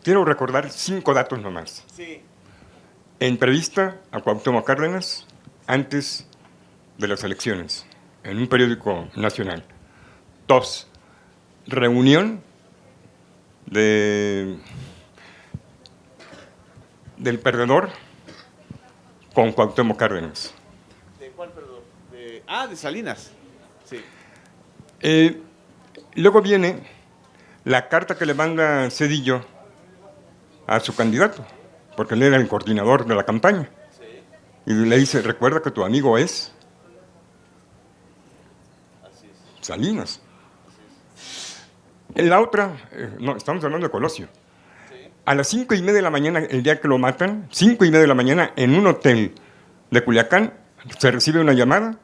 quiero recordar 5 datos nomás. Sí. Entrevista a Cuauhtémoc Cárdenas antes de las elecciones, en un periódico nacional. 2, reunión del perdedor con Cuauhtémoc Cárdenas. ¿De cuál, perdón? De Salinas. Sí. Luego viene la carta que le manda Zedillo a su candidato, porque él era el coordinador de la campaña. Y le dice, recuerda que tu amigo es Salinas. En la otra, no, estamos hablando de Colosio. A las 5:30 de la mañana, el día que lo matan, 5:30 de la mañana, en un hotel de Culiacán, se recibe una llamada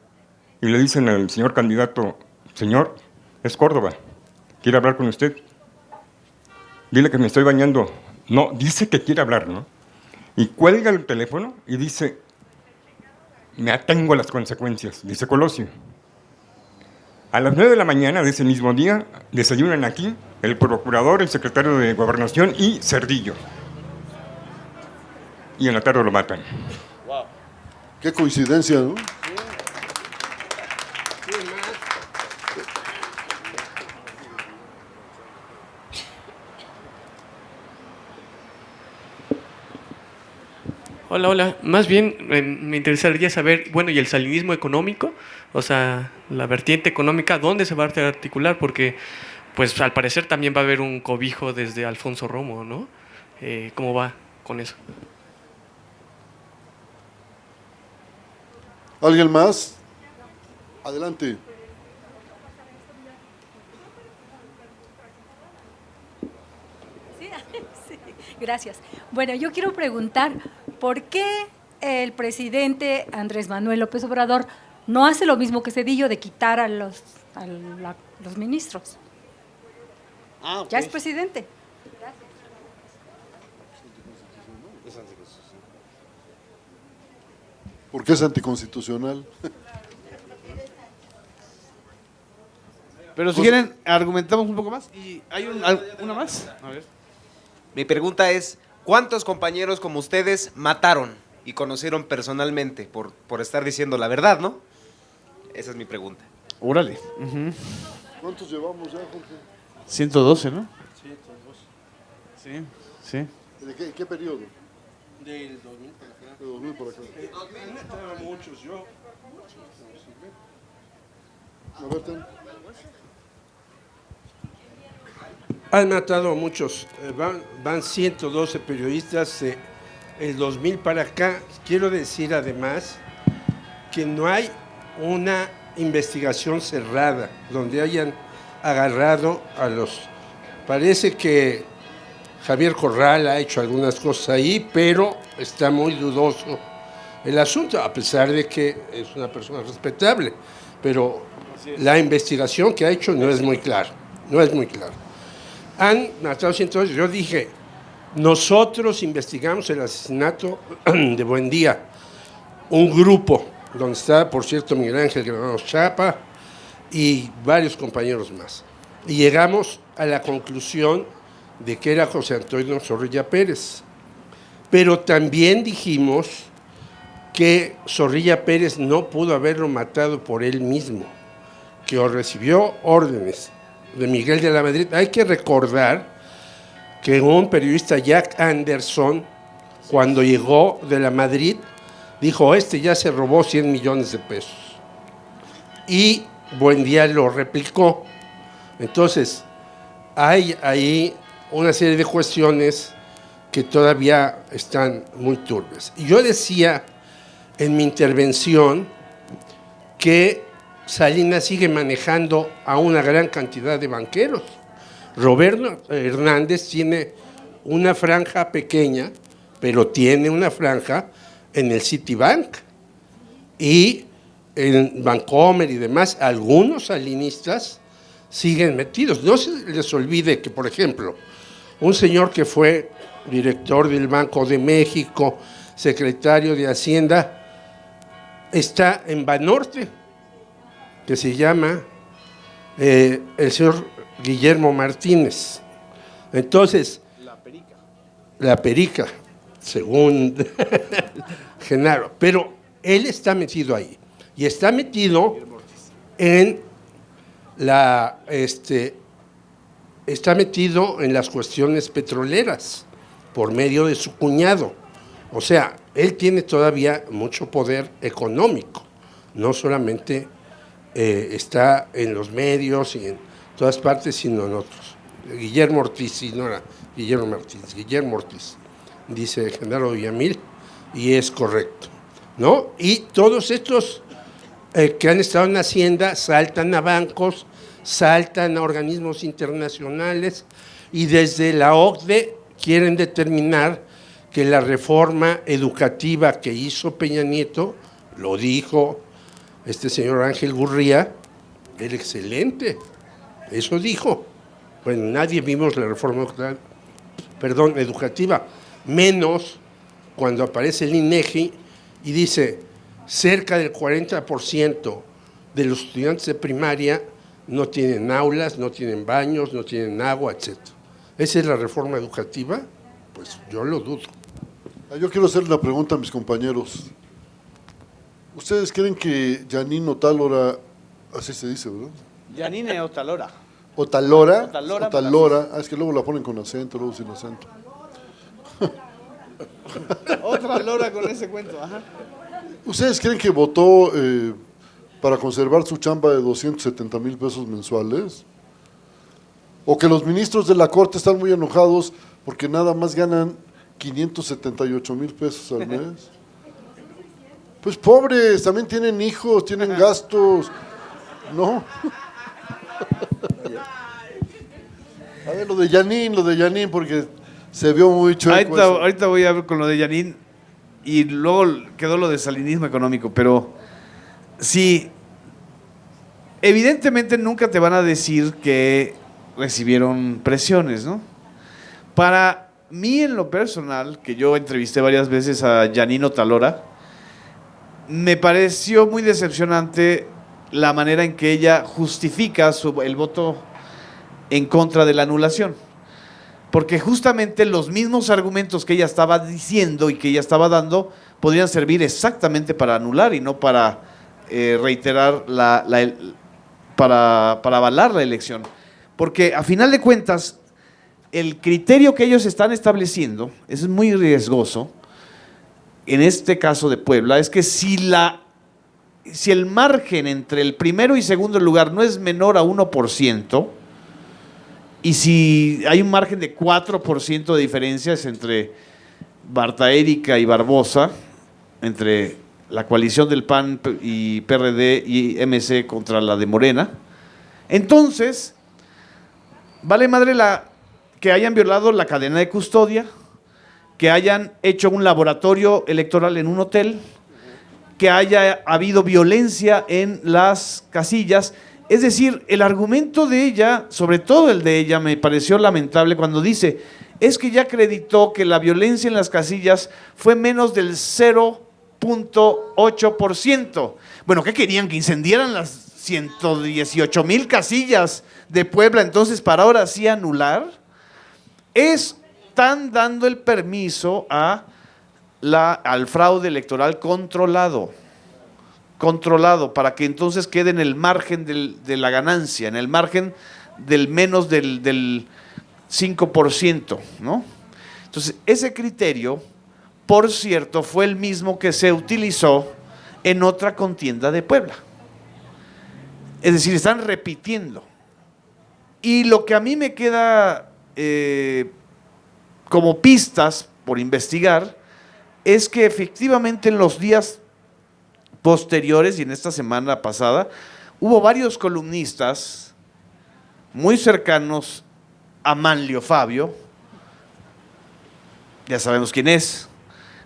y le dicen al señor candidato, señor, es Córdoba, quiere hablar con usted. Dile que me estoy bañando. No, dice que quiere hablar, ¿no? Y cuelga el teléfono y dice, me atengo a las consecuencias, dice Colosio. A las 9 de la mañana de ese mismo día, desayunan aquí el procurador, el secretario de Gobernación y Cerdillo. Y en la tarde lo matan. Wow. Qué coincidencia, ¿no? Hola, hola. Más bien me interesaría saber, bueno, ¿y el salinismo económico? O sea, la vertiente económica, ¿dónde se va a articular? Porque, pues, al parecer también va a haber un cobijo desde Alfonso Romo, ¿no? ¿Cómo va con eso? ¿Alguien más? Adelante. Sí, sí, gracias. Bueno, yo quiero preguntar, ¿por qué el presidente Andrés Manuel López Obrador no hace lo mismo que Zedillo de quitar a los ministros? Ah, ok. Ya es presidente. ¿Por qué es anticonstitucional? Pero si quieren, argumentamos un poco más. ¿Y hay una más? A ver. Mi pregunta es, ¿cuántos compañeros como ustedes mataron y conocieron personalmente por estar diciendo la verdad, no? Esa es mi pregunta. Órale. ¿Cuántos llevamos ya, Jorge? 112, ¿no? 112. Sí, sí. ¿De qué periodo? Del 2000 para acá. De 2000 por acá. Mataron muchos, yo. A ver, ten. Han matado muchos. Van 112 periodistas el 2000 para acá. Quiero decir además que no hay una investigación cerrada donde hayan agarrado a los... Parece que Javier Corral ha hecho algunas cosas ahí, pero está muy dudoso el asunto, a pesar de que es una persona respetable. Pero la investigación que ha hecho no es muy clara. No es muy clara. Han matado 112. Yo dije, nosotros investigamos el asesinato de Buendía, un grupo donde está, por cierto, Miguel Ángel Granados Chapa y varios compañeros más. Y llegamos a la conclusión de que era José Antonio Zorrilla Pérez. Pero también dijimos que Zorrilla Pérez no pudo haberlo matado por él mismo, que recibió órdenes de Miguel de la Madrid. Hay que recordar que un periodista, Jack Anderson, cuando llegó de la Madrid, dijo, ya se robó 100 millones de pesos. Y Buendía lo replicó. Entonces, hay ahí una serie de cuestiones que todavía están muy turbias. Y yo decía en mi intervención que Salinas sigue manejando a una gran cantidad de banqueros. Roberto Hernández tiene una franja pequeña, pero tiene una franja en el Citibank y en Bancomer y demás. Algunos salinistas siguen metidos. No se les olvide que, por ejemplo, un señor que fue director del Banco de México, secretario de Hacienda, está en Banorte, que se llama el señor Guillermo Martínez. Entonces, la perica, según Genaro, pero él está metido ahí y está metido en está metido en las cuestiones petroleras por medio de su cuñado. O sea, él tiene todavía mucho poder económico, no solamente está en los medios y en todas partes, sino en otros. Guillermo Ortiz, sí, no era Guillermo Martínez, Guillermo Ortiz, dice Genaro Villamil, y es correcto, ¿no? Y todos estos que han estado en Hacienda saltan a bancos, saltan a organismos internacionales y desde la OCDE quieren determinar que la reforma educativa que hizo Peña Nieto, lo dijo este señor Ángel Gurría, era excelente, eso dijo. Bueno, nadie vimos la reforma educativa, menos cuando aparece el INEGI y dice cerca del 40% de los estudiantes de primaria no tienen aulas, no tienen baños, no tienen agua, etc. ¿Esa es la reforma educativa? Pues yo lo dudo. Yo quiero hacer una pregunta a mis compañeros. ¿Ustedes creen que Janine Otálora, así se dice, verdad? Yanine Otalora. Otalora. Otalora. Otalora. Es que luego la ponen con acento, luego sin acento. Otra lora con ese cuento, ajá. ¿Ustedes creen que votó para conservar su chamba de 270,000 pesos mensuales? ¿O que los ministros de la Corte están muy enojados porque nada más ganan 578,000 pesos al mes? Pues pobres, también tienen hijos, tienen gastos, ¿no? A ver, lo de Janine, porque se vio muy chueco. Ahorita voy a ver con lo de Janine y luego quedó lo de salinismo económico, pero sí, evidentemente nunca te van a decir que recibieron presiones, ¿no? Para mí, en lo personal, que yo entrevisté varias veces a Janine Otalora, me pareció muy decepcionante la manera en que ella justifica el voto en contra de la anulación. Porque justamente los mismos argumentos que ella estaba diciendo y que ella estaba dando podrían servir exactamente para anular y no para reiterar, para avalar la elección. Porque a final de cuentas, el criterio que ellos están estableciendo es muy riesgoso. En este caso de Puebla, es que si el margen entre el primero y segundo lugar no es menor a 1%, y si hay un margen de 4% de diferencias entre Marta Erika y Barbosa, entre la coalición del PAN y PRD y MC contra la de Morena, entonces, vale madre que hayan violado la cadena de custodia, que hayan hecho un laboratorio electoral en un hotel, que haya habido violencia en las casillas. Es decir, el argumento de ella, sobre todo el de ella, me pareció lamentable cuando dice, es que ya acreditó que la violencia en las casillas fue menos del 0.8%. Bueno, ¿qué querían? ¿Que incendiaran las 118,000 casillas de Puebla entonces para ahora sí anular? Están dando el permiso al fraude electoral controlado, para que entonces quede en el margen de la ganancia, en el margen del menos del 5%, ¿no? Entonces, ese criterio, por cierto, fue el mismo que se utilizó en otra contienda de Puebla. Es decir, están repitiendo. Y lo que a mí me queda como pistas por investigar es que efectivamente en los días posteriores y en esta semana pasada hubo varios columnistas muy cercanos a Manlio Fabio, ya sabemos quién es,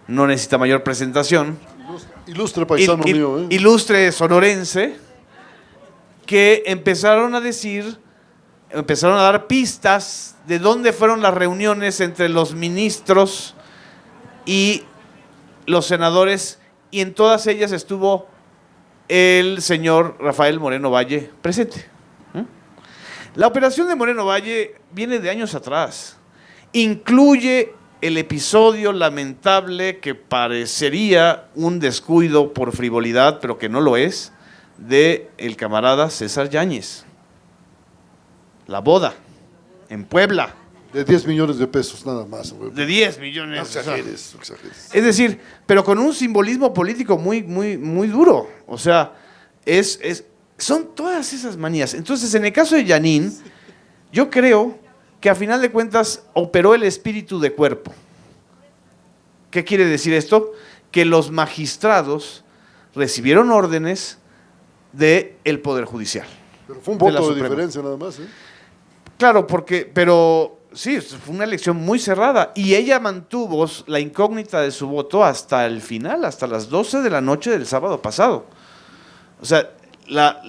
no necesita mayor presentación, Ilustre paisano mío, ¿eh? Ilustre sonorense, que empezaron a dar pistas de dónde fueron las reuniones entre los ministros y los senadores, y en todas ellas estuvo el señor Rafael Moreno Valle presente. La operación de Moreno Valle viene de años atrás, incluye el episodio lamentable que parecería un descuido por frivolidad, pero que no lo es, de el camarada César Yáñez. La boda en Puebla. De 10 millones de pesos nada más. Güey. De 10 millones. No exageres, no exageres. Es decir, pero con un simbolismo político muy, muy, muy duro. O sea, son todas esas manías. Entonces, en el caso de Yanín, yo creo que a final de cuentas operó el espíritu de cuerpo. ¿Qué quiere decir esto? Que los magistrados recibieron órdenes del Poder Judicial. Pero fue un de la voto de Suprema. diferencia nada más, ¿eh? Claro, pero sí, fue una elección muy cerrada y ella mantuvo la incógnita de su voto hasta el final, hasta las 12 de la noche del sábado pasado. O sea, la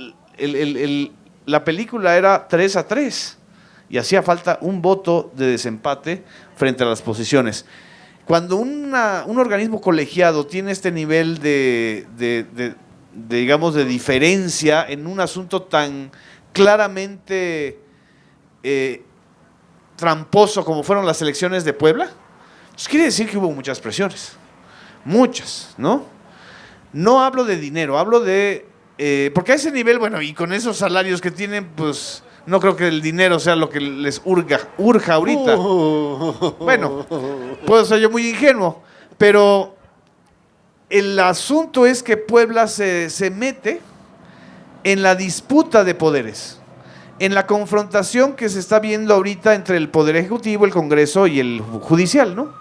película era 3-3 y hacía falta un voto de desempate frente a las posiciones. Cuando un organismo colegiado tiene este nivel digamos, de diferencia en un asunto tan claramente tramposo como fueron las elecciones de Puebla, pues quiere decir que hubo muchas presiones, muchas, ¿no? No hablo de dinero, hablo de... porque a ese nivel, bueno, y con esos salarios que tienen, pues no creo que el dinero sea lo que les urja ahorita. Bueno, puedo ser yo muy ingenuo, pero el asunto es que Puebla se mete en la disputa de poderes, en la confrontación que se está viendo ahorita entre el Poder Ejecutivo, el Congreso y el Judicial, ¿no?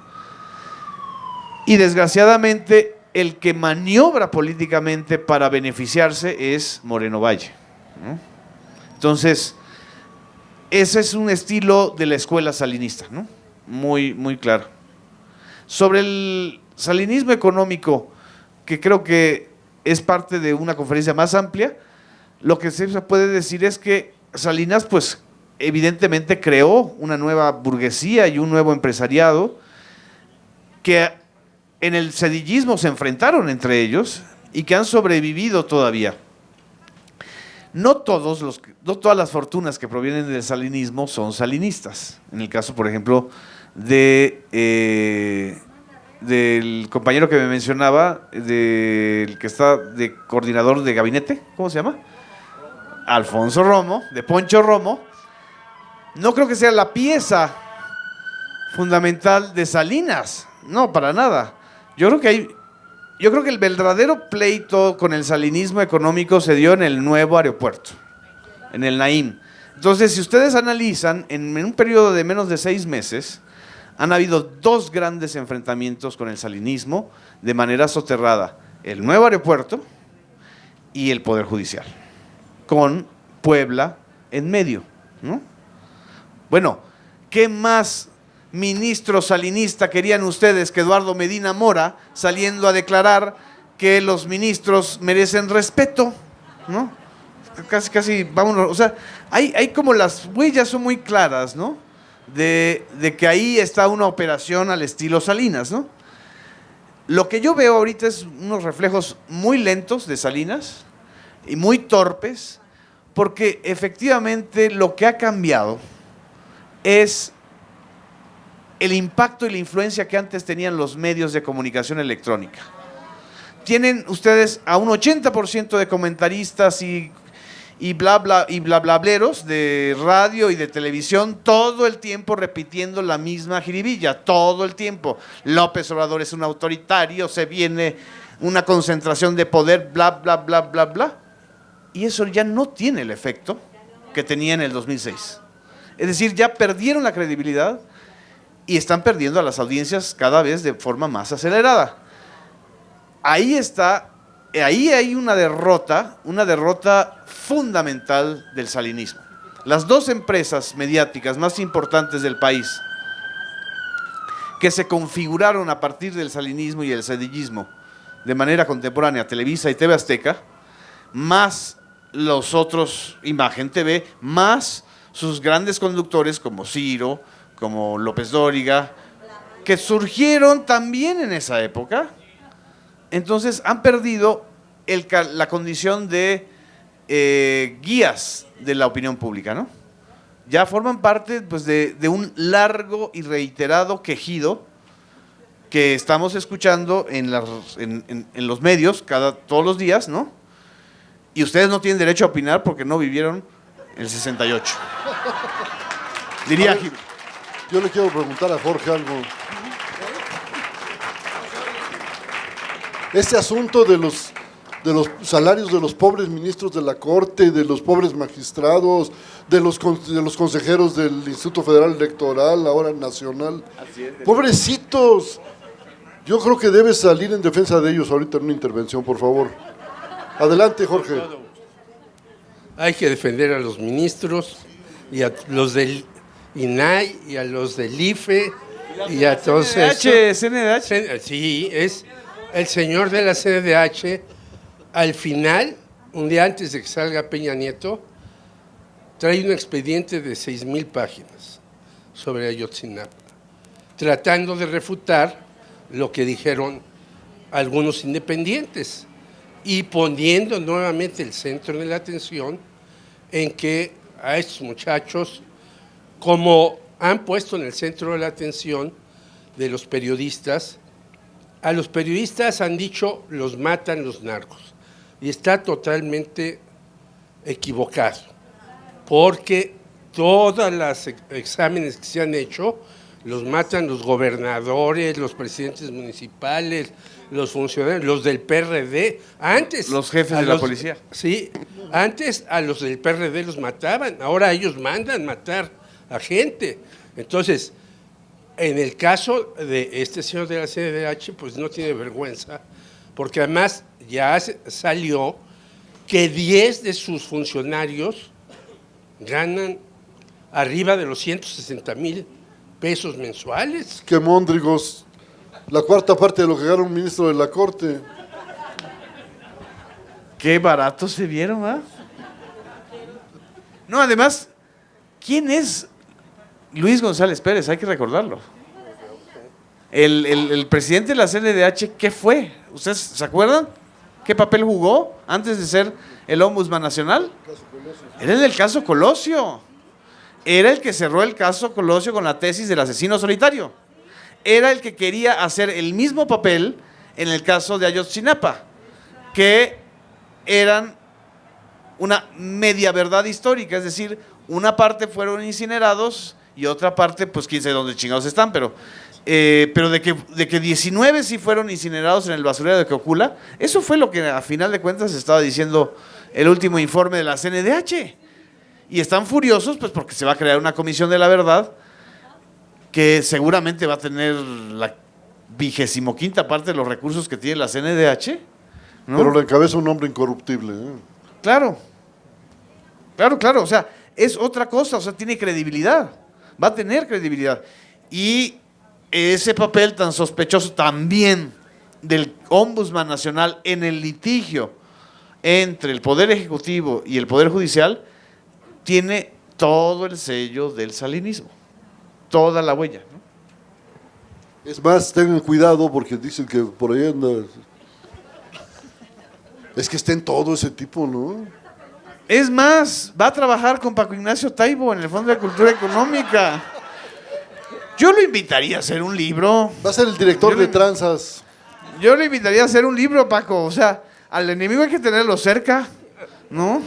Y desgraciadamente el que maniobra políticamente para beneficiarse es Moreno Valle, ¿no? Entonces, ese es un estilo de la escuela salinista, ¿no? Muy, muy claro. Sobre el salinismo económico, que creo que es parte de una conferencia más amplia, lo que se puede decir es que Salinas, pues, evidentemente creó una nueva burguesía y un nuevo empresariado que en el sedillismo se enfrentaron entre ellos y que han sobrevivido todavía. No todas las fortunas que provienen del salinismo son salinistas. En el caso, por ejemplo, del compañero que me mencionaba, del que está de coordinador de gabinete, ¿cómo se llama? Alfonso Romo, de Poncho Romo. No creo que sea la pieza fundamental de Salinas, no, para nada. Yo creo que el verdadero pleito con el salinismo económico se dio en el nuevo aeropuerto, en el Naim. Entonces, si ustedes analizan, en un periodo de menos de 6 meses, han habido 2 grandes enfrentamientos con el salinismo de manera soterrada: el nuevo aeropuerto y el Poder Judicial, con Puebla en medio, ¿no? Bueno, ¿qué más ministro salinista querían ustedes que Eduardo Medina Mora saliendo a declarar que los ministros merecen respeto, ¿no? Casi, vámonos, o sea, hay como las huellas son muy claras, ¿no? De que ahí está una operación al estilo Salinas, ¿no? Lo que yo veo ahorita es unos reflejos muy lentos de Salinas y muy torpes, porque efectivamente lo que ha cambiado es el impacto y la influencia que antes tenían los medios de comunicación electrónica. Tienen ustedes a un 80% de comentaristas y blableros de radio y de televisión todo el tiempo repitiendo la misma jiribilla, todo el tiempo. López Obrador es un autoritario, se viene una concentración de poder, bla, bla, bla, bla, bla. Y eso ya no tiene el efecto que tenía en el 2006. Es decir, ya perdieron la credibilidad y están perdiendo a las audiencias cada vez de forma más acelerada. Ahí hay una derrota fundamental del salinismo. Las 2 empresas mediáticas más importantes del país que se configuraron a partir del salinismo y el sedillismo de manera contemporánea, Televisa y TV Azteca, más los otros, Imagen TV, más sus grandes conductores como Ciro, como López Dóriga, que surgieron también en esa época. Entonces han perdido la condición de guías de la opinión pública, ¿no? Ya forman parte, pues, de un largo y reiterado quejido que estamos escuchando en los medios todos los días, ¿no? Y ustedes no tienen derecho a opinar porque no vivieron el 68. Diría A ver, yo le quiero preguntar a Jorge algo. Este asunto de los salarios de los pobres ministros de la Corte, de los pobres magistrados, de los consejeros del Instituto Federal Electoral, ahora nacional. Pobrecitos. Yo creo que debe salir en defensa de ellos ahorita en una intervención, por favor. Adelante, Jorge. Hay que defender a los ministros y a los del INAI y a los del IFE y a todos CNDH. Sí, es el señor de la CNDH. Al final, un día antes de que salga Peña Nieto, trae un expediente de 6,000 páginas sobre Ayotzinapa, tratando de refutar lo que dijeron algunos independientes y poniendo nuevamente el centro de la atención en que a estos muchachos, como han puesto en el centro de la atención de los periodistas, a los periodistas han dicho los matan los narcos. Y está totalmente equivocado, porque todos los exámenes que se han hecho los matan los gobernadores, los presidentes municipales, los funcionarios, los del PRD. Antes los jefes de la policía. Sí, antes a los del PRD los mataban, ahora ellos mandan matar a gente. Entonces, en el caso de este señor de la CNDH, pues no tiene vergüenza, porque además ya salió que 10 de sus funcionarios ganan arriba de los 160,000 pesos mensuales. ¡Qué móndrigos! La cuarta parte de lo que gana un ministro de la Corte. Qué baratos se vieron, ¿ah? No, además, ¿quién es Luis González Pérez? Hay que recordarlo. El presidente de la CNDH, ¿qué fue? ¿Ustedes se acuerdan? ¿Qué papel jugó antes de ser el Ombudsman Nacional? Era el del caso Colosio. Era el que cerró el caso Colosio con la tesis del asesino solitario. Era el que quería hacer el mismo papel en el caso de Ayotzinapa, que eran una media verdad histórica, es decir, una parte fueron incinerados y otra parte, pues quién sabe dónde chingados están, pero de que 19 sí fueron incinerados en el basurero de Cocula, eso fue lo que a final de cuentas estaba diciendo el último informe de la CNDH. Y están furiosos pues porque se va a crear una comisión de la verdad que seguramente va a tener la 25ª parte de los recursos que tiene la CNDH, ¿no? Pero la encabeza un hombre incorruptible, ¿eh? Claro, o sea, es otra cosa, o sea, tiene credibilidad, va a tener credibilidad. Y ese papel tan sospechoso también del Ombudsman Nacional en el litigio entre el Poder Ejecutivo y el Poder Judicial tiene todo el sello del salinismo, toda la huella, ¿no? Es más, tengan cuidado porque dicen que por ahí anda. Es que está en todo ese tipo, ¿no? Es más, va a trabajar con Paco Ignacio Taibo en el Fondo de Cultura Económica. Yo lo invitaría a hacer un libro. Va a ser el director de Tranzas. Yo lo invitaría a hacer un libro, Paco. O sea, al enemigo hay que tenerlo cerca, ¿no?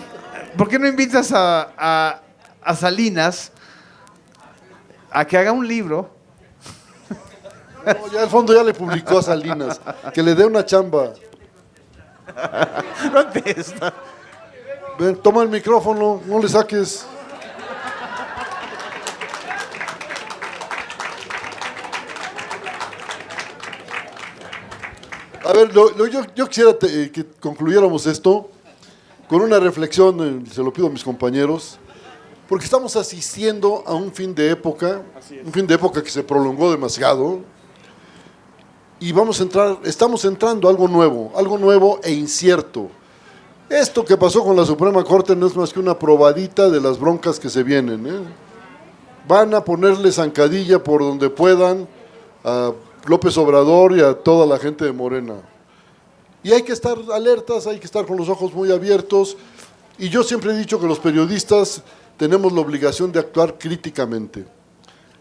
¿Por qué no invitas a Salinas a que haga un libro? No, ya el fondo ya le publicó a Salinas. Que le dé una chamba. Contesta. Ven, toma el micrófono, no le saques. A ver, yo quisiera que concluyéramos esto con una reflexión, se lo pido a mis compañeros, porque estamos asistiendo a un fin de época que se prolongó demasiado, y estamos entrando a algo nuevo e incierto. Esto que pasó con la Suprema Corte no es más que una probadita de las broncas que se vienen, ¿eh? Van a ponerle zancadilla por donde puedan a López Obrador y a toda la gente de Morena. Y hay que estar alertas, hay que estar con los ojos muy abiertos. Y yo siempre he dicho que los periodistas tenemos la obligación de actuar críticamente.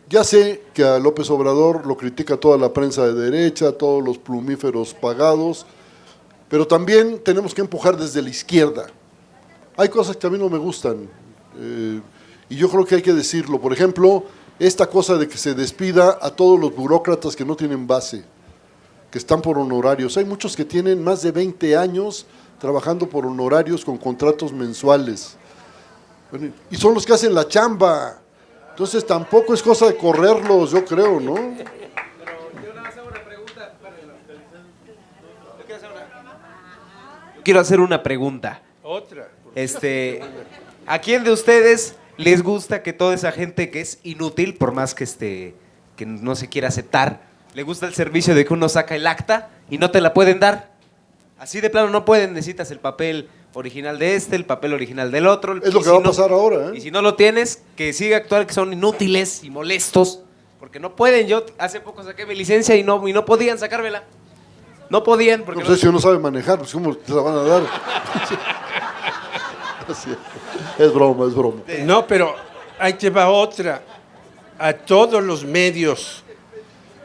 Ya sé que a López Obrador lo critica toda la prensa de derecha, todos los plumíferos pagados, pero también tenemos que empujar desde la izquierda. Hay cosas que a mí no me gustan, y yo creo que hay que decirlo. Por ejemplo, esta cosa de que se despida a todos los burócratas que no tienen base, que están por honorarios. Hay muchos que tienen más de 20 años trabajando por honorarios con contratos mensuales. Bueno, y son los que hacen la chamba. Entonces tampoco es cosa de correrlos, yo creo, ¿no? Quiero hacer una pregunta. Otra. ¿A quién de ustedes les gusta que toda esa gente que es inútil, por más que que no se quiera aceptar, le gusta el servicio de que uno saca el acta y no te la pueden dar? Así de plano no pueden, necesitas el papel original de el papel original del otro. Es lo que va a pasar ahora, ¿eh? Y si no lo tienes, que siga actual, que son inútiles y molestos, porque no pueden. Yo hace poco saqué mi licencia y no podían sacármela. No podían. Porque No sé si uno sabe manejar, pues ¿cómo te la van a dar? Así es broma, es broma. No, pero ahí te va otra. A todos los medios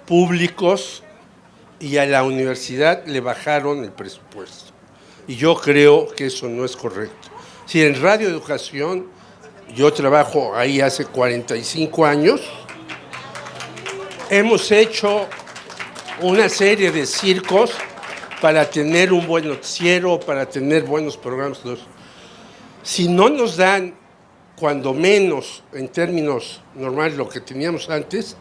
públicos y a la universidad le bajaron el presupuesto. Y yo creo que eso no es correcto. Si en Radio Educación, yo trabajo ahí hace 45 años, hemos hecho una serie de circos para tener un buen noticiero, para tener buenos programas. Si no nos dan, cuando menos, en términos normales, lo que teníamos antes,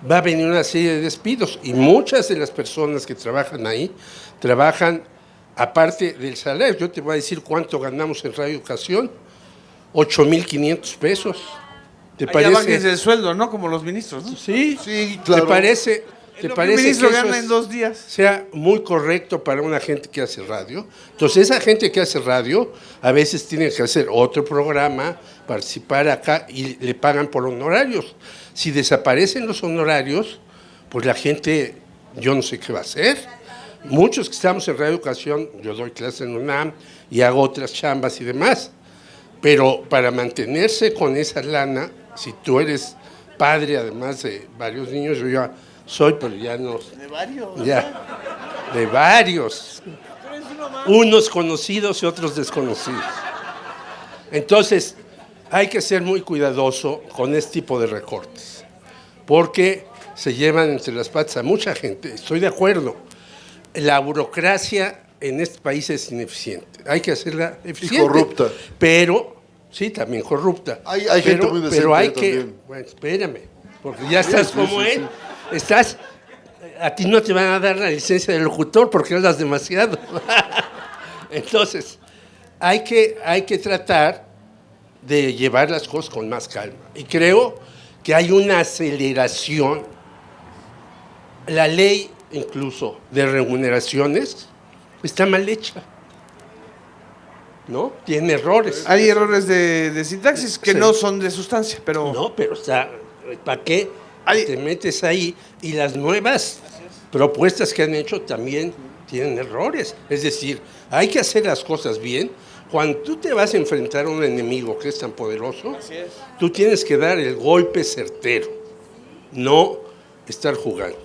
va a venir una serie de despidos. Y muchas de las personas que trabajan ahí, trabajan aparte del salario. Yo te voy a decir cuánto ganamos en Radio Educación, 8,500 pesos. ¿Te Allá bájense el sueldo, ¿no? Como los ministros, ¿no? Sí, Sí, claro. ¿Te parece Un que ministro eso gana en 2 días. sea muy correcto para una gente que hace radio? Entonces, esa gente que hace radio a veces tiene que hacer otro programa, participar acá y le pagan por honorarios. Si desaparecen los honorarios, pues la gente, yo no sé qué va a hacer. Muchos que estamos en Radio Educación, yo doy clases en UNAM y hago otras chambas y demás, pero para mantenerse con esa lana, si tú eres padre, además de varios niños, yo ya soy, pero ya no. ¿De varios? Ya, de varios. Unos conocidos y otros desconocidos. Entonces, hay que ser muy cuidadoso con este tipo de recortes, porque se llevan entre las patas a mucha gente. Estoy de acuerdo. La burocracia en este país es ineficiente. Hay que hacerla eficiente. Y corrupta. Pero, sí, también corrupta. Hay gente muy decente pero hay que, también. bueno, espérame, porque ya estás Sí, como sí, él. A ti no te van a dar la licencia de locutor porque hablas demasiado. Entonces, hay que tratar de llevar las cosas con más calma. Y creo que hay una aceleración. La ley, incluso, de remuneraciones, está mal hecha. ¿No? Tiene errores. Hay errores de sintaxis que Sí. no son de sustancia, pero... No, pero ¿para qué Hay- te metes ahí? Y las nuevas propuestas que han hecho también tienen errores. Es decir, hay que hacer las cosas bien. Cuando tú te vas a enfrentar a un enemigo que es tan poderoso, tú tienes que dar el golpe certero, no estar jugando.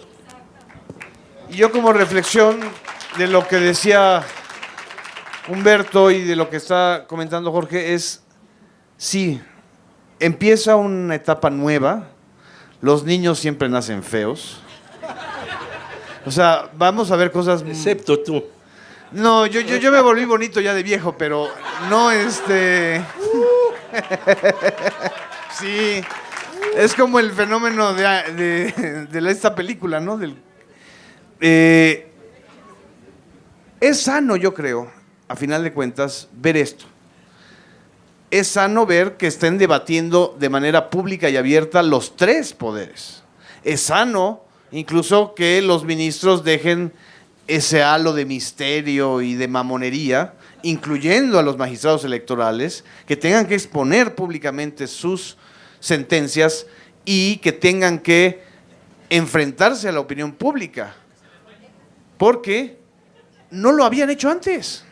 Y yo como reflexión de lo que decía Humberto y de lo que está comentando Jorge es, sí, empieza una etapa nueva, los niños siempre nacen feos, o sea, vamos a ver cosas... Excepto tú. No, yo me volví bonito ya de viejo, pero no Sí, es como el fenómeno de esta película, ¿no? Es sano, yo creo, a final de cuentas, ver esto. Es sano ver que estén debatiendo de manera pública y abierta los 3 poderes. Es sano incluso que los ministros dejen ese halo de misterio y de mamonería, incluyendo a los magistrados electorales, que tengan que exponer públicamente sus sentencias y que tengan que enfrentarse a la opinión pública, porque no lo habían hecho antes.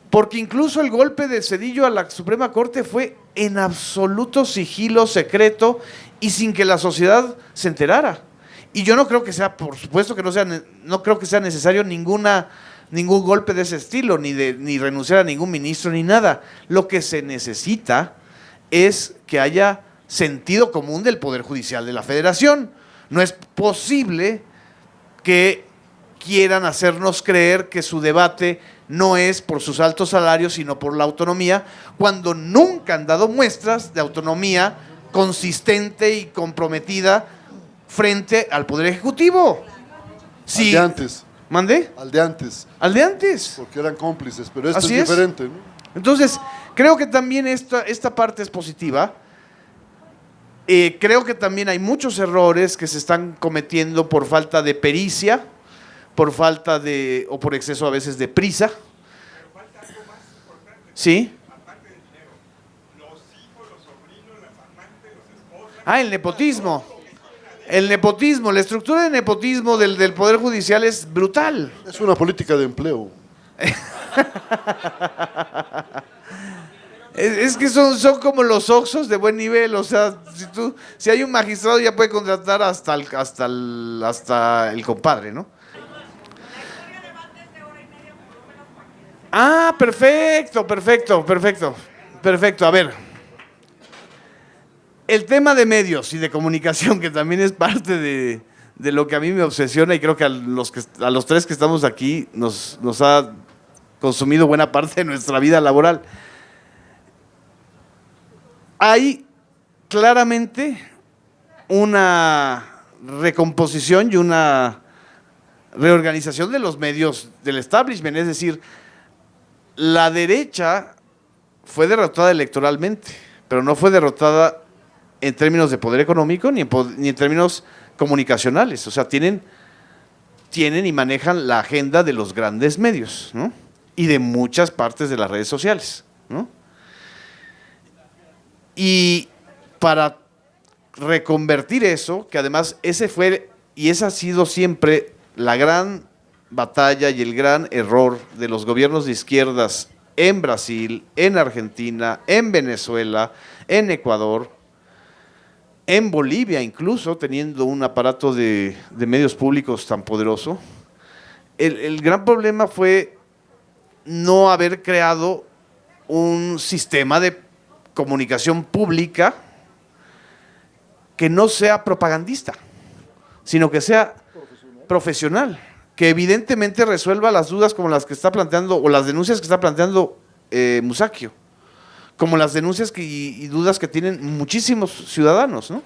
Porque incluso el golpe de Zedillo a la Suprema Corte fue en absoluto sigilo, secreto y sin que la sociedad se enterara. Y yo no creo que sea, por supuesto que no creo que sea necesario ningún golpe de ese estilo, ni renunciar a ningún ministro, ni nada. Lo que se necesita es que haya sentido común del Poder Judicial de la Federación. No es posible que quieran hacernos creer que su debate no es por sus altos salarios, sino por la autonomía, cuando nunca han dado muestras de autonomía consistente y comprometida frente al Poder Ejecutivo. Sí. Al de antes. ¿Mandé? Al de antes. Al de antes. Porque eran cómplices, pero esto Así es es. diferente, ¿no? Entonces, creo que también esta parte es positiva. Creo que también hay muchos errores que se están cometiendo por falta de pericia, por falta de, o por exceso a veces de prisa. ¿Sí? El nepotismo. El nepotismo, la estructura de nepotismo del Poder Judicial es brutal. Es una política de empleo. Es que son como los Oxxos de buen nivel, o sea, si hay un magistrado ya puede contratar hasta el compadre, ¿no? Perfecto. A ver, el tema de medios y de comunicación, que también es parte de lo que a mí me obsesiona, y creo que a los tres que estamos aquí nos ha consumido buena parte de nuestra vida laboral. Hay claramente una recomposición y una reorganización de los medios del establishment, es decir, la derecha fue derrotada electoralmente, pero no fue derrotada en términos de poder económico ni en términos comunicacionales. O sea, tienen y manejan la agenda de los grandes medios, ¿no? Y de muchas partes de las redes sociales, ¿no? Y para reconvertir eso, que además esa ha sido siempre la gran batalla y el gran error de los gobiernos de izquierdas en Brasil, en Argentina, en Venezuela, en Ecuador, en Bolivia incluso, teniendo un aparato de medios públicos tan poderoso. El gran problema fue no haber creado un sistema de comunicación pública que no sea propagandista, sino que sea profesional, que evidentemente resuelva las dudas como las que está planteando, o las denuncias que está planteando Musacchio, como las denuncias y dudas que tienen muchísimos ciudadanos, ¿no?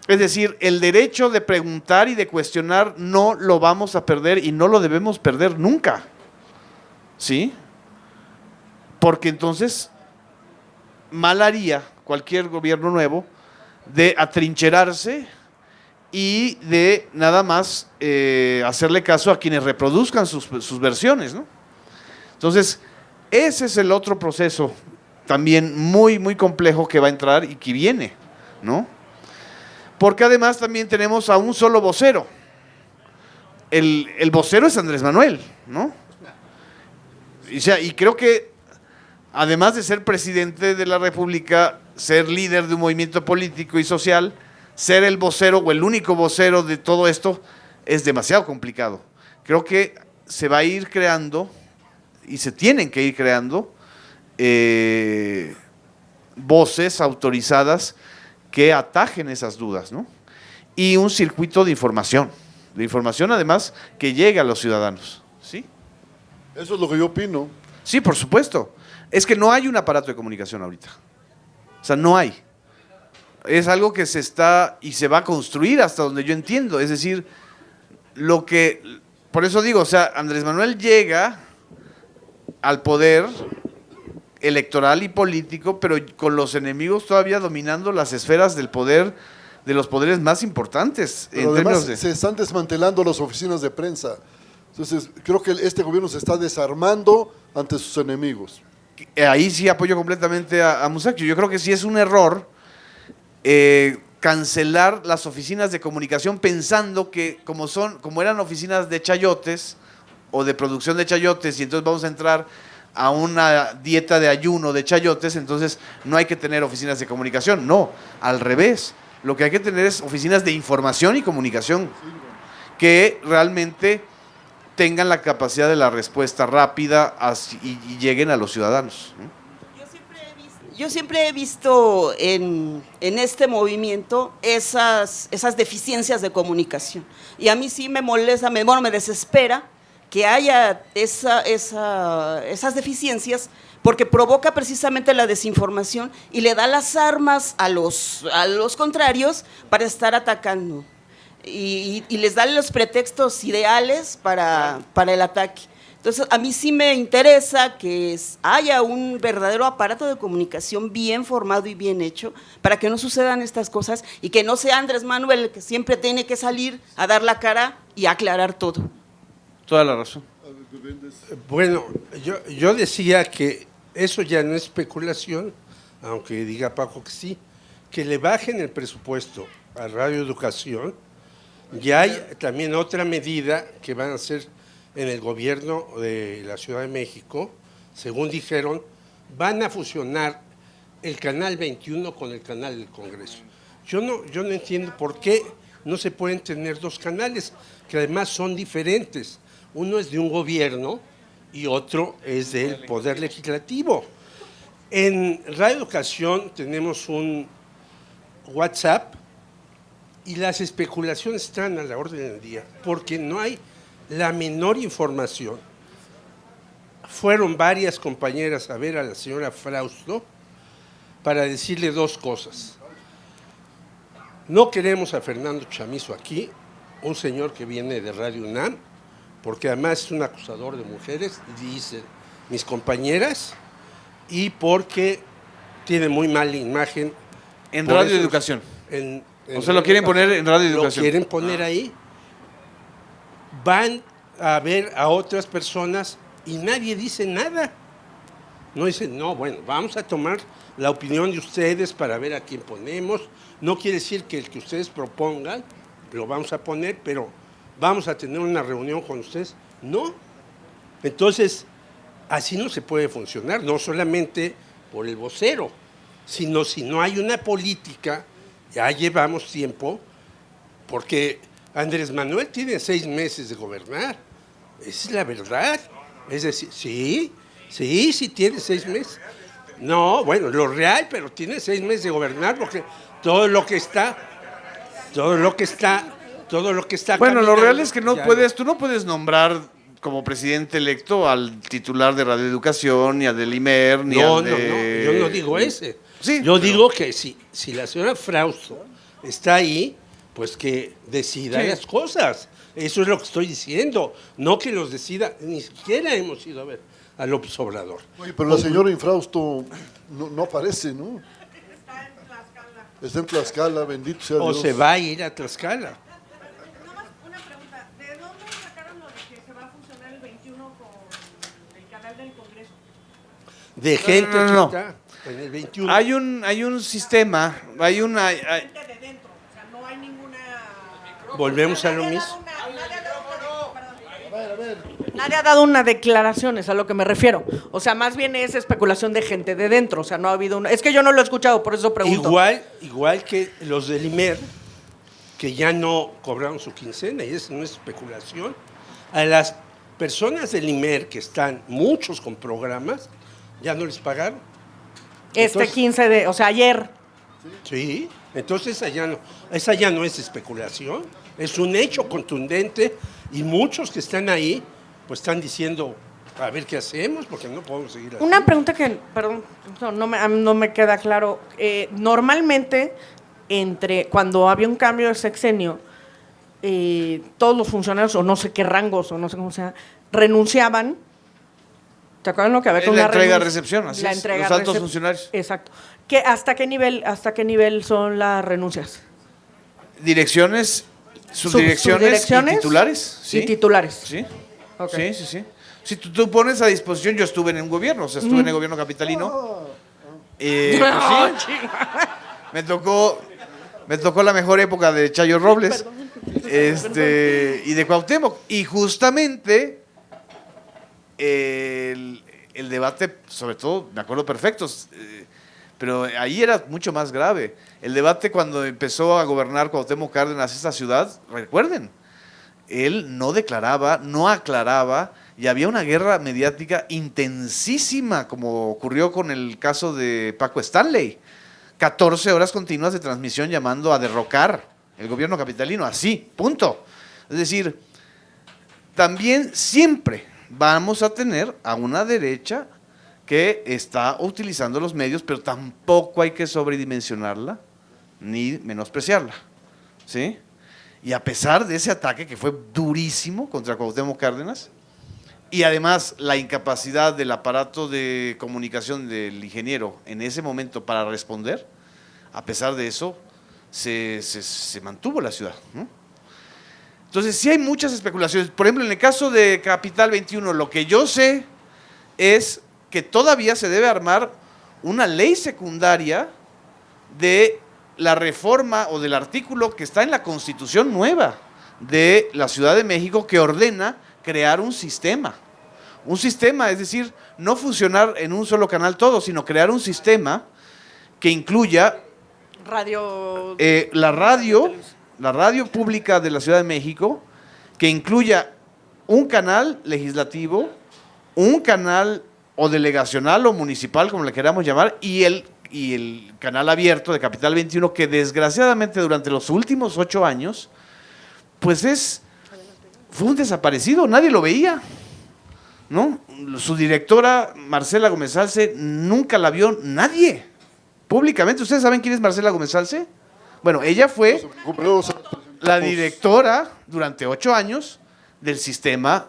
Es decir, el derecho de preguntar y de cuestionar no lo vamos a perder y no lo debemos perder nunca, ¿sí? Porque entonces mal haría cualquier gobierno nuevo de atrincherarse y de nada más hacerle caso a quienes reproduzcan sus versiones, ¿no? Entonces, ese es el otro proceso también muy, muy complejo que va a entrar y que viene, ¿no? Porque además también tenemos a un solo vocero. El vocero es Andrés Manuel, ¿no? Y creo que además de ser presidente de la República, ser líder de un movimiento político y social, ser el vocero o el único vocero de todo esto es demasiado complicado. Creo que se va a ir creando y se tienen que ir creando voces autorizadas que atajen esas dudas, ¿no? Y un circuito de información además que llegue a los ciudadanos, ¿sí? Eso es lo que yo opino. Sí, por supuesto. Es que no hay un aparato de comunicación ahorita. O sea, no hay. Es algo que se está y se va a construir hasta donde yo entiendo. Es decir, por eso digo, o sea, Andrés Manuel llega al poder electoral y político, pero con los enemigos todavía dominando las esferas del poder, de los poderes más importantes. Pero además se están desmantelando las oficinas de prensa. Entonces, creo que este gobierno se está desarmando ante sus enemigos. Ahí sí apoyo completamente a Musacchio. Yo creo que sí es un error cancelar las oficinas de comunicación pensando que como eran oficinas de chayotes o de producción de chayotes y entonces vamos a entrar a una dieta de ayuno de chayotes, entonces no hay que tener oficinas de comunicación. No, al revés. Lo que hay que tener es oficinas de información y comunicación que realmente tengan la capacidad de la respuesta rápida y lleguen a los ciudadanos. Yo siempre he visto en este movimiento esas deficiencias de comunicación. Y a mí sí me molesta, me desespera que haya esas deficiencias, porque provoca precisamente la desinformación y le da las armas a los contrarios para estar atacando. Y les da los pretextos ideales para el ataque. Entonces, a mí sí me interesa que haya un verdadero aparato de comunicación bien formado y bien hecho para que no sucedan estas cosas y que no sea Andrés Manuel el que siempre tiene que salir a dar la cara y aclarar todo. Toda la razón. Bueno, yo decía que eso ya no es especulación, aunque diga Paco que sí, que le bajen el presupuesto a Radio Educación. Ya hay también otra medida que van a hacer en el gobierno de la Ciudad de México, según dijeron, van a fusionar el Canal 21 con el canal del Congreso. Yo no entiendo por qué no se pueden tener dos canales, que además son diferentes. Uno es de un gobierno y otro es del Poder Legislativo. En Radio Educación tenemos un WhatsApp y las especulaciones están a la orden del día, porque no hay la menor información. Fueron varias compañeras a ver a la señora Frausto para decirle dos cosas. No queremos a Fernando Chamizo aquí, un señor que viene de Radio UNAM, porque además es un acusador de mujeres, dicen mis compañeras, y porque tiene muy mala imagen. En Radio Educación. O sea, lo quieren poner en Radio Educación. Lo quieren poner ahí. Van a ver a otras personas y nadie dice nada. No dicen, no, bueno, vamos a tomar la opinión de ustedes para ver a quién ponemos. No quiere decir que el que ustedes propongan lo vamos a poner, pero vamos a tener una reunión con ustedes. No. Entonces, así no se puede funcionar, no solamente por el vocero, sino si no hay una política, ya llevamos tiempo, porque Andrés Manuel tiene 6 meses de gobernar, esa es la verdad. Es decir, sí tiene 6 meses. No, bueno, lo real, pero tiene 6 meses de gobernar, porque todo lo que está Bueno, lo real es que ya tú no puedes nombrar como presidente electo al titular de Radio Educación, ni al del IMER, ni al de... No, yo no digo ese. Sí, Digo que si la señora Frausto está ahí, pues que decida las cosas. Eso es lo que estoy diciendo. No que los decida, ni siquiera hemos ido a ver a López Obrador. Oye, pero la señora Infrausto no aparece, ¿no? Está en Tlaxcala, bendito sea Dios. O se va a ir a Tlaxcala. Nomás una pregunta, ¿de dónde sacaron lo de que se va a funcionar el 21 con el canal del Congreso? De gente No. que está en el 21. Hay un sistema, hay una... Gente de dentro, o sea, no hay ninguna... Volvemos a lo mismo. Nadie ha dado una declaración, es a lo que me refiero. O sea, más bien es especulación de gente de dentro. O sea, no ha habido una... Es que yo no lo he escuchado, por eso pregunto. Igual que los del IMER, que ya no cobraron su quincena, y eso no es especulación. A las personas del IMER, que están muchos con programas, ya no les pagaron. Este Entonces, 15 de... O sea, ayer. Sí, entonces esa ya no es especulación, es un hecho contundente, y muchos que están ahí pues están diciendo, a ver qué hacemos, porque no podemos seguir así. Una pregunta que, perdón, no me queda claro. Normalmente, cuando había un cambio de sexenio, todos los funcionarios, o no sé qué rangos, o no sé cómo sea, renunciaban. ¿Te acuerdas lo que había Es con la una entrega-recepción, así la es, entrega los altos funcionarios. Exacto. ¿Hasta qué nivel son las renuncias? Direcciones, subdirecciones y titulares. ¿Sí? Y titulares. Sí. Ok. Sí. Si tú pones a disposición, yo estuve en un gobierno, o sea, estuve en el gobierno capitalino. Pues sí, me tocó la mejor época de Chayo Robles y de Cuauhtémoc. Y justamente el debate, sobre todo, me acuerdo perfecto, pero ahí era mucho más grave. El debate cuando empezó a gobernar Cuauhtémoc Cárdenas esta ciudad, recuerden, él no declaraba, no aclaraba, y había una guerra mediática intensísima, como ocurrió con el caso de Paco Stanley. 14 horas continuas de transmisión llamando a derrocar el gobierno capitalino, así, punto. Es decir, también siempre vamos a tener a una derecha que está utilizando los medios, pero tampoco hay que sobredimensionarla ni menospreciarla, ¿sí? Y a pesar de ese ataque que fue durísimo contra Cuauhtémoc Cárdenas, y además la incapacidad del aparato de comunicación del ingeniero en ese momento para responder, a pesar de eso, se mantuvo la ciudad, ¿no? Entonces sí hay muchas especulaciones. Por ejemplo, en el caso de Capital 21, lo que yo sé es que todavía se debe armar una ley secundaria de la reforma o del artículo que está en la Constitución nueva de la Ciudad de México que ordena crear un sistema, es decir, no funcionar en un solo canal todo, sino crear un sistema que incluya la radio pública de la Ciudad de México, que incluya un canal legislativo, un canal o delegacional o municipal, como le queramos llamar, y el canal abierto de Capital 21, que desgraciadamente durante los últimos 8 años, pues fue un desaparecido, nadie lo veía, ¿no? Su directora, Marcela Gómez Salce, nunca la vio nadie, públicamente. ¿Ustedes saben quién es Marcela Gómez Salce? Bueno, ella fue la directora durante 8 años del sistema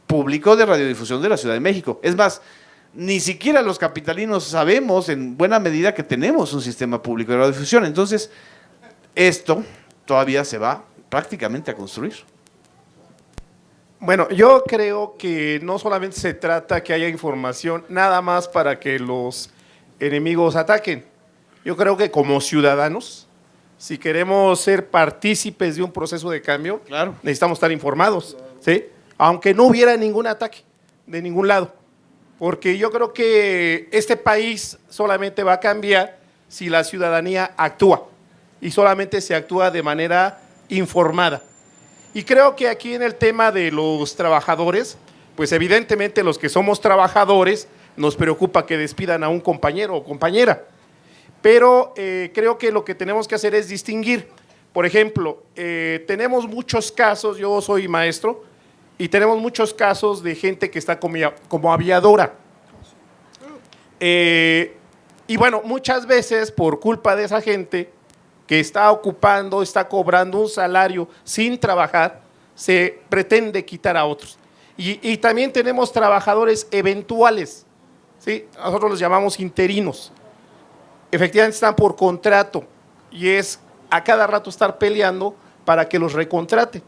público de radiodifusión de la Ciudad de México. Es más, ni siquiera los capitalinos sabemos en buena medida que tenemos un sistema público de radiodifusión. Entonces, esto todavía se va prácticamente a construir. Bueno, yo creo que no solamente se trata que haya información nada más para que los enemigos ataquen. Yo creo que como ciudadanos, si queremos ser partícipes de un proceso de cambio, claro, necesitamos estar informados, ¿sí? Aunque no hubiera ningún ataque de ningún lado. Porque yo creo que este país solamente va a cambiar si la ciudadanía actúa, y solamente se actúa de manera informada. Y creo que aquí en el tema de los trabajadores, pues evidentemente los que somos trabajadores nos preocupa que despidan a un compañero o compañera. Pero creo que lo que tenemos que hacer es distinguir. Por ejemplo, tenemos muchos casos, yo soy maestro, y tenemos muchos casos de gente que está como aviadora. Y bueno, muchas veces por culpa de esa gente que está ocupando, está cobrando un salario sin trabajar, se pretende quitar a otros. Y también tenemos trabajadores eventuales, ¿sí? Nosotros los llamamos interinos. Efectivamente están por contrato y es a cada rato estar peleando para que los recontrate.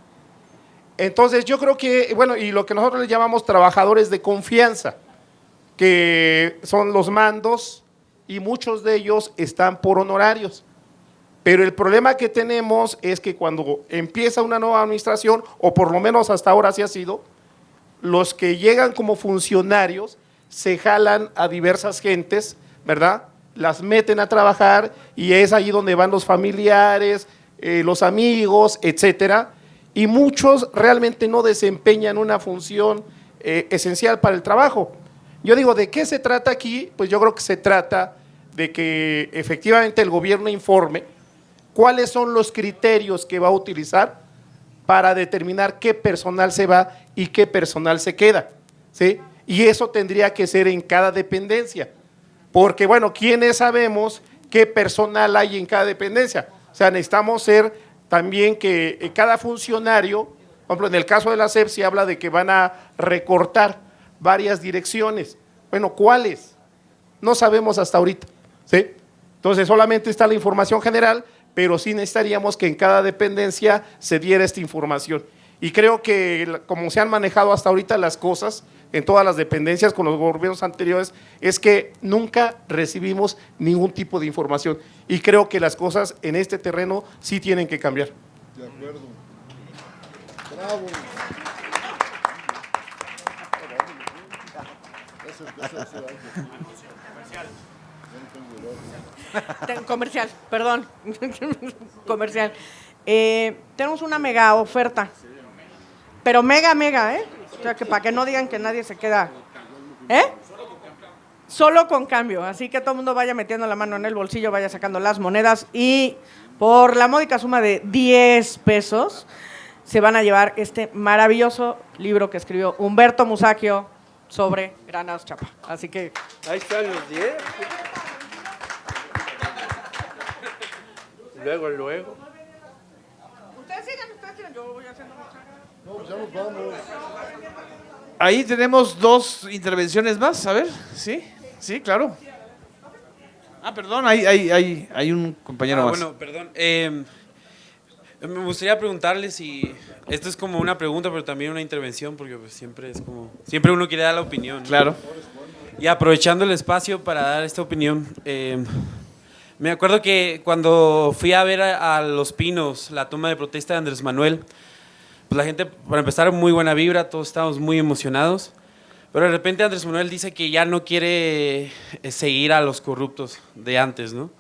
Entonces yo creo que, bueno, y lo que nosotros le llamamos trabajadores de confianza, que son los mandos y muchos de ellos están por honorarios. Pero el problema que tenemos es que cuando empieza una nueva administración, o por lo menos hasta ahora así ha sido, los que llegan como funcionarios se jalan a diversas gentes, ¿verdad? Las meten a trabajar y es ahí donde van los familiares, los amigos, etcétera, y muchos realmente no desempeñan una función esencial para el trabajo. Yo digo, ¿de qué se trata aquí? Pues yo creo que se trata de que efectivamente el gobierno informe cuáles son los criterios que va a utilizar para determinar qué personal se va y qué personal se queda, ¿sí? Y eso tendría que ser en cada dependencia, porque bueno, ¿quiénes sabemos qué personal hay en cada dependencia? O sea, necesitamos ser también que cada funcionario, por ejemplo, en el caso de la SEP se habla de que van a recortar varias direcciones. Bueno, ¿cuáles? No sabemos hasta ahorita, ¿sí? Entonces solamente está la información general, pero sí necesitaríamos que en cada dependencia se diera esta información. Y creo que como se han manejado hasta ahorita las cosas en todas las dependencias con los gobiernos anteriores, es que nunca recibimos ningún tipo de información. Y creo que las cosas en este terreno sí tienen que cambiar. De acuerdo. Bravo. Comercial, perdón. Comercial. Tenemos una mega oferta. Pero mega, ¿eh? O sea, que para que no digan que nadie se queda. ¿Eh? Solo con cambio. Así que todo el mundo vaya metiendo la mano en el bolsillo, vaya sacando las monedas y por la módica suma de 10 pesos se van a llevar este maravilloso libro que escribió Humberto Musacchio sobre Granados Chapa. Así que... Ahí están los 10. Luego. Ustedes sigan, yo voy haciendo mucha... No, ya nos vamos. Ahí tenemos 2 intervenciones más, a ver, sí, claro. Perdón, hay un compañero más. Bueno, perdón. Me gustaría preguntarles si esto es como una pregunta, pero también una intervención, porque pues siempre es como, siempre uno quiere dar la opinión, ¿no? Claro. Y aprovechando el espacio para dar esta opinión, me acuerdo que cuando fui a ver a Los Pinos, la toma de protesta de Andrés Manuel, pues la gente, para empezar, muy buena vibra, todos estábamos muy emocionados, pero de repente Andrés Manuel dice que ya no quiere seguir a los corruptos de antes, ¿no?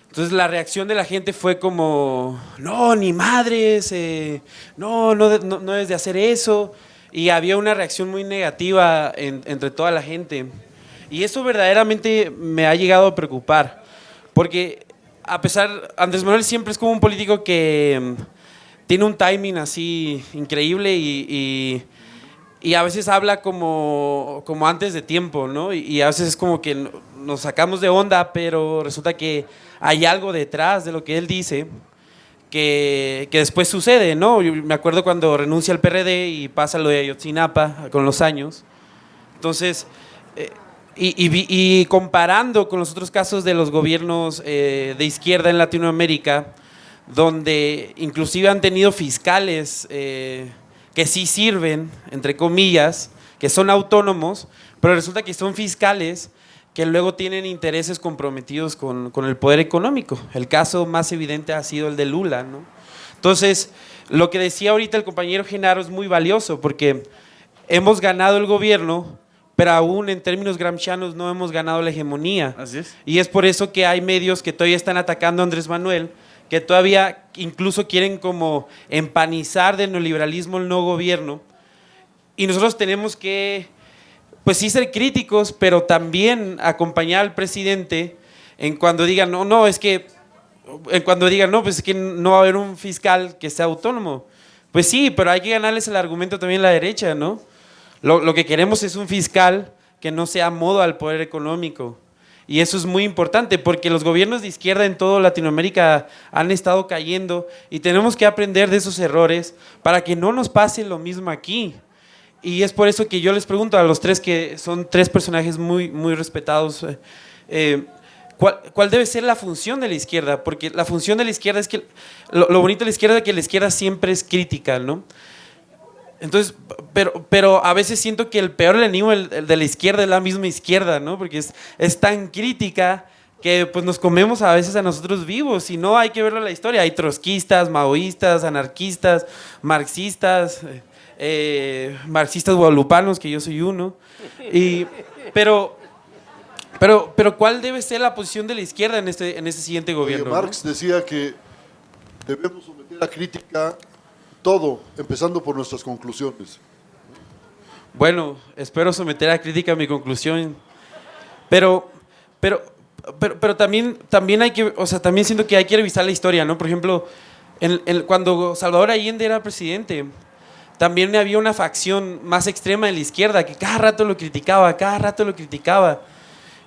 Entonces la reacción de la gente fue como, no, ni madres, no debes de hacer eso, y había una reacción muy negativa entre toda la gente, y eso verdaderamente me ha llegado a preocupar, porque a pesar, Andrés Manuel siempre es como un político que tiene un timing así increíble y a veces habla como antes de tiempo, ¿no? Y a veces es como que nos sacamos de onda, pero resulta que hay algo detrás de lo que él dice que después sucede, ¿no? Yo me acuerdo cuando renuncia al PRD y pasa lo de Ayotzinapa con los años. Entonces, y comparando con los otros casos de los gobiernos de izquierda en Latinoamérica, donde inclusive han tenido fiscales que sí sirven, entre comillas, que son autónomos, pero resulta que son fiscales que luego tienen intereses comprometidos con el poder económico. El caso más evidente ha sido el de Lula, ¿no? Entonces, lo que decía ahorita el compañero Genaro es muy valioso, porque hemos ganado el gobierno, pero aún en términos gramscianos no hemos ganado la hegemonía. Así es. Y es por eso que hay medios que todavía están atacando a Andrés Manuel, que todavía incluso quieren como empanizar del neoliberalismo el no gobierno, y nosotros tenemos que, pues sí, ser críticos, pero también acompañar al presidente en cuando digan, pues es que no va a haber un fiscal que sea autónomo. Pues sí, pero hay que ganarles el argumento también a la derecha, ¿no? Lo que queremos es un fiscal que no sea modo al poder económico. Y eso es muy importante porque los gobiernos de izquierda en toda Latinoamérica han estado cayendo y tenemos que aprender de esos errores para que no nos pase lo mismo aquí. Y es por eso que yo les pregunto a los tres, que son 3 personajes muy, muy respetados, ¿cuál debe ser la función de la izquierda? Porque la función de la izquierda es que, lo bonito de la izquierda es que la izquierda siempre es crítica, ¿no? Entonces, pero a veces siento que el peor enemigo el de la izquierda es la misma izquierda, ¿no? Porque es tan crítica que pues nos comemos a veces a nosotros vivos, y no hay que verlo en la historia. Hay trotskistas, maoístas, anarquistas, marxistas, marxistas guadalupanos, que yo soy uno. Pero ¿cuál debe ser la posición de la izquierda en este siguiente gobierno? Marx decía que debemos someter a crítica todo, empezando por nuestras conclusiones. Bueno, espero someter a crítica mi conclusión, pero también hay que, o sea, también siento que hay que revisar la historia, ¿no? Por ejemplo, cuando Salvador Allende era presidente, también había una facción más extrema de la izquierda que cada rato lo criticaba,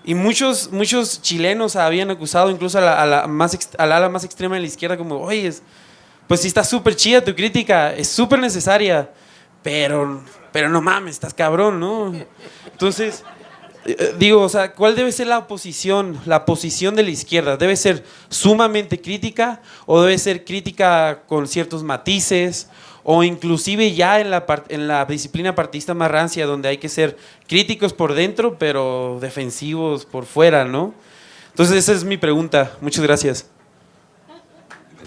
y muchos chilenos habían acusado incluso al ala más extrema de la izquierda como, oye, pues sí está súper chida tu crítica, es súper necesaria, pero no mames, estás cabrón, ¿no? Entonces, digo, o sea, ¿cuál debe ser la posición de la izquierda? ¿Debe ser sumamente crítica o debe ser crítica con ciertos matices, o inclusive ya en la disciplina partidista más rancia, donde hay que ser críticos por dentro pero defensivos por fuera, ¿no? Entonces esa es mi pregunta. Muchas gracias.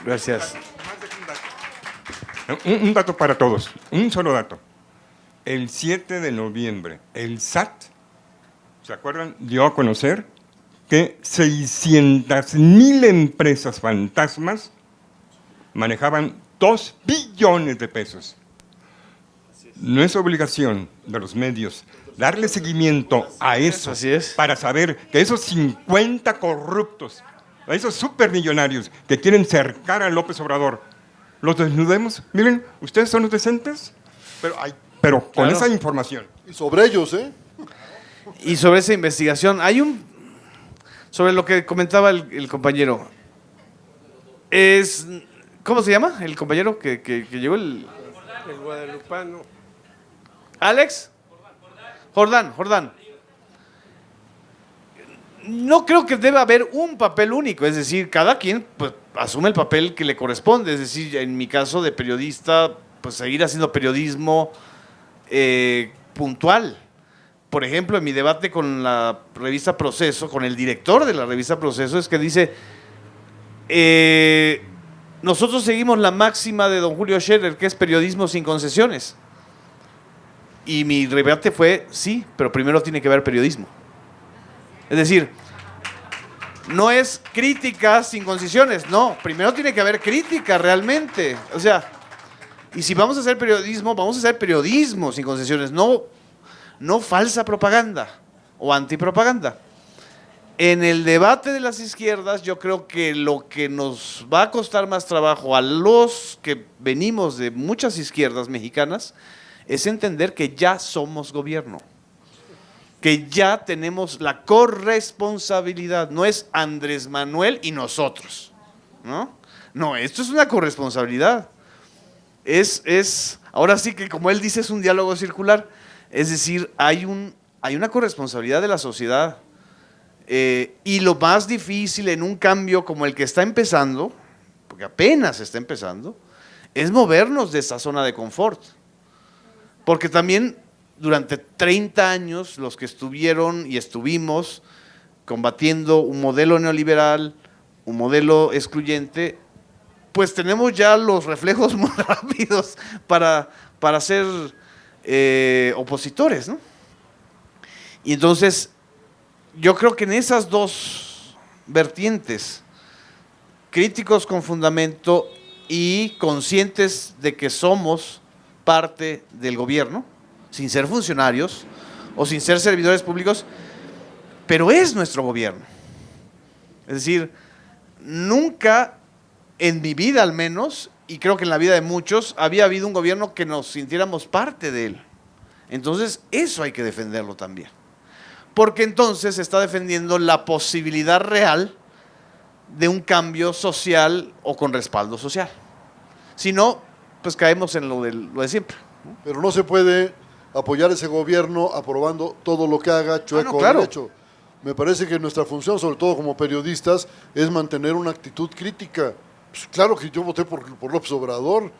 Gracias. Un dato para todos, un solo dato. El 7 de noviembre, el SAT ¿se acuerdan? Dio a conocer que 600,000 empresas fantasmas manejaban 2 billones de pesos. No es obligación de los medios darle seguimiento a eso, así es. para saber que esos 50 corruptos, a esos supermillonarios que quieren cercar a López Obrador, los desnudemos. Miren, ustedes son los decentes, pero con Claro. esa información. Y sobre ellos, ¿eh? Y sobre esa investigación, sobre lo que comentaba el compañero, ¿cómo se llama? El compañero que llegó, El guadalupano. ¿Alex? Jordán. No creo que deba haber un papel único, es decir, cada quien pues, asume el papel que le corresponde, es decir, en mi caso de periodista, pues seguir haciendo periodismo puntual. Por ejemplo, en mi debate con la revista Proceso, con el director de la revista Proceso, es que dice, nosotros seguimos la máxima de don Julio Scherer, que es periodismo sin concesiones. Y mi debate fue, sí, pero primero tiene que haber periodismo. Es decir, no es crítica sin concesiones, no, primero tiene que haber crítica realmente. O sea, y si vamos a hacer periodismo sin concesiones, no falsa propaganda o antipropaganda. En el debate de las izquierdas, yo creo que lo que nos va a costar más trabajo a los que venimos de muchas izquierdas mexicanas es entender que ya somos gobierno, que ya tenemos la corresponsabilidad, no es Andrés Manuel y nosotros, ¿no? No, esto es una corresponsabilidad. Ahora sí que como él dice, es un diálogo circular, es decir, hay una corresponsabilidad de la sociedad. Y lo más difícil en un cambio como el que está empezando, porque apenas está empezando, es movernos de esa zona de confort. Porque también durante 30 años los que estuvieron y estuvimos combatiendo un modelo neoliberal, un modelo excluyente, pues tenemos ya los reflejos muy rápidos para ser opositores, ¿no? Y entonces yo creo que en esas dos vertientes, críticos con fundamento y conscientes de que somos parte del gobierno, sin ser funcionarios o sin ser servidores públicos, pero es nuestro gobierno. Es decir, nunca en mi vida al menos, y creo que en la vida de muchos, había habido un gobierno que nos sintiéramos parte de él. Entonces, eso hay que defenderlo también. Porque entonces se está defendiendo la posibilidad real de un cambio social o con respaldo social. Si no, pues caemos en lo de siempre. Pero no se puede apoyar ese gobierno aprobando todo lo que haga chueco o claro. derecho. Me parece que nuestra función, sobre todo como periodistas, es mantener una actitud crítica. Pues claro que yo voté por López Obrador,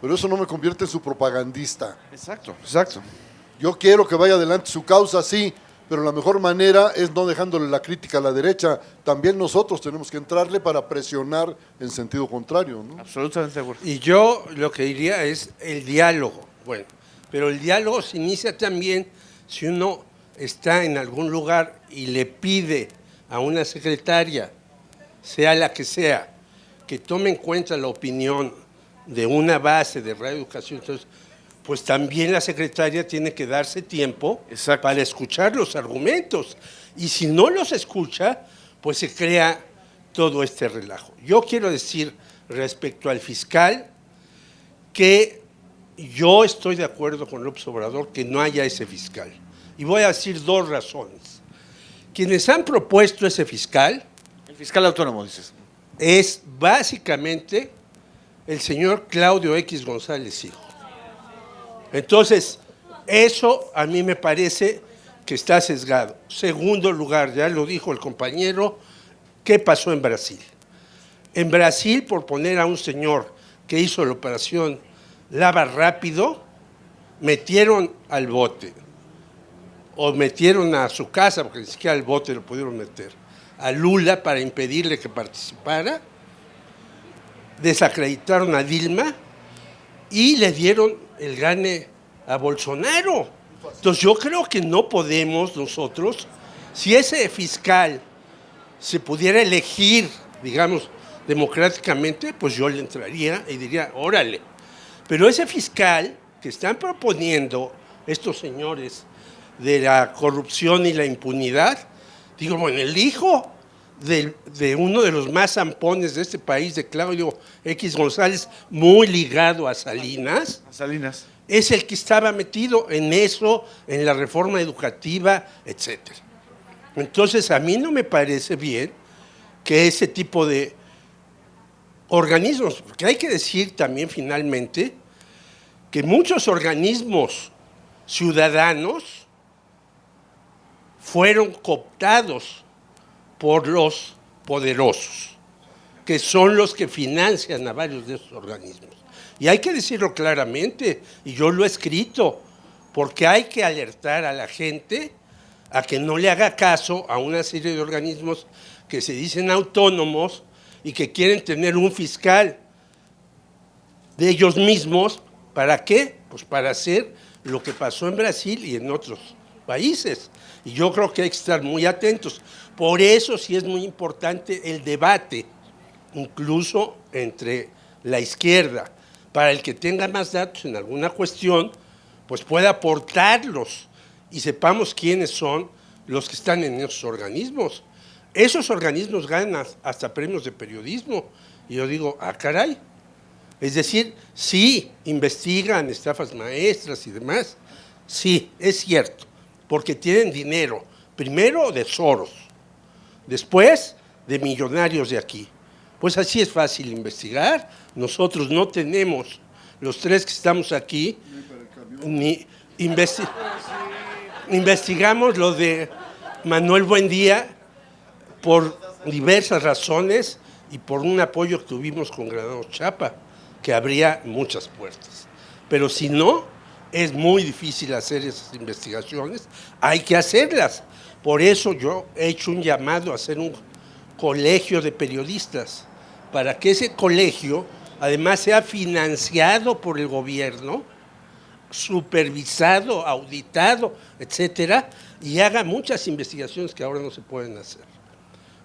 pero eso no me convierte en su propagandista. Exacto. Yo quiero que vaya adelante su causa, sí, pero la mejor manera es no dejándole la crítica a la derecha. También nosotros tenemos que entrarle para presionar en sentido contrario, ¿no? Absolutamente de acuerdo. Y yo lo que diría es el diálogo. Bueno, pero el diálogo se inicia también si uno está en algún lugar y le pide a una secretaria, sea la que sea, que tome en cuenta la opinión de una base de radioeducación. Entonces, pues también la secretaria tiene que darse tiempo para escuchar los argumentos. Y si no los escucha, pues se crea todo este relajo. Yo quiero decir respecto al fiscal que yo estoy de acuerdo con López Obrador que no haya ese fiscal. Y voy a decir 2 razones. Quienes han propuesto ese fiscal... El fiscal autónomo, dices. Es básicamente el señor Claudio X González Hijo. Entonces, eso a mí me parece que está sesgado. Segundo lugar, ya lo dijo el compañero, ¿qué pasó en Brasil? En Brasil, por poner a un señor que hizo la operación Lava Rápido, metieron al bote, o metieron a su casa, porque ni siquiera al bote lo pudieron meter, a Lula para impedirle que participara, desacreditaron a Dilma y le dieron el gane a Bolsonaro. Entonces yo creo que no podemos nosotros, si ese fiscal se pudiera elegir, digamos, democráticamente, pues yo le entraría y diría, órale. Pero ese fiscal que están proponiendo estos señores de la corrupción y la impunidad, digo, bueno, el hijo de uno de los más zampones de este país, de Claudio X González, muy ligado a Salinas, es el que estaba metido en eso, en la reforma educativa, etcétera. Entonces, a mí no me parece bien que ese tipo de organismos, porque hay que decir también finalmente que muchos organismos ciudadanos fueron cooptados por los poderosos, que son los que financian a varios de esos organismos. Y hay que decirlo claramente, y yo lo he escrito, porque hay que alertar a la gente a que no le haga caso a una serie de organismos que se dicen autónomos y que quieren tener un fiscal de ellos mismos. ¿Para qué? Pues para hacer lo que pasó en Brasil y en otros países. Y yo creo que hay que estar muy atentos. Por eso sí es muy importante el debate, incluso entre la izquierda, para el que tenga más datos en alguna cuestión, pues pueda aportarlos y sepamos quiénes son los que están en esos organismos. Esos organismos ganan hasta premios de periodismo. Y yo digo, ah, caray. Es decir, sí, investigan estafas maestras y demás. Sí, es cierto, porque tienen dinero. Primero de Soros, después de millonarios de aquí. Pues así es fácil investigar. Nosotros no tenemos, los tres que estamos aquí, ni investigamos lo de Manuel Buendía por diversas razones y por un apoyo que tuvimos con Granados Chapa, que abría muchas puertas. Pero si no, es muy difícil hacer esas investigaciones, hay que hacerlas. Por eso yo he hecho un llamado a hacer un colegio de periodistas, para que ese colegio además sea financiado por el gobierno, supervisado, auditado, etcétera, y haga muchas investigaciones que ahora no se pueden hacer.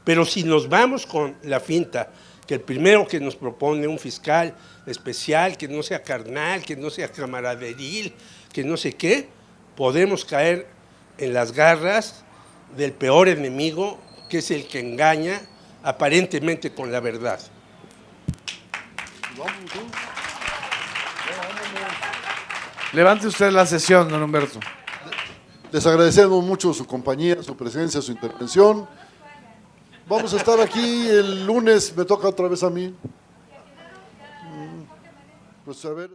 Pero si nos vamos con la finta, que el primero que nos propone un fiscal especial, que no sea carnal, que no sea camaraderil, que no sé qué, podemos caer en las garras del peor enemigo, que es el que engaña aparentemente con la verdad. Levante usted la sesión, don Humberto. Les agradecemos mucho su compañía, su presencia, su intervención. Vamos a estar aquí el lunes, me toca otra vez a mí. Pues a ver.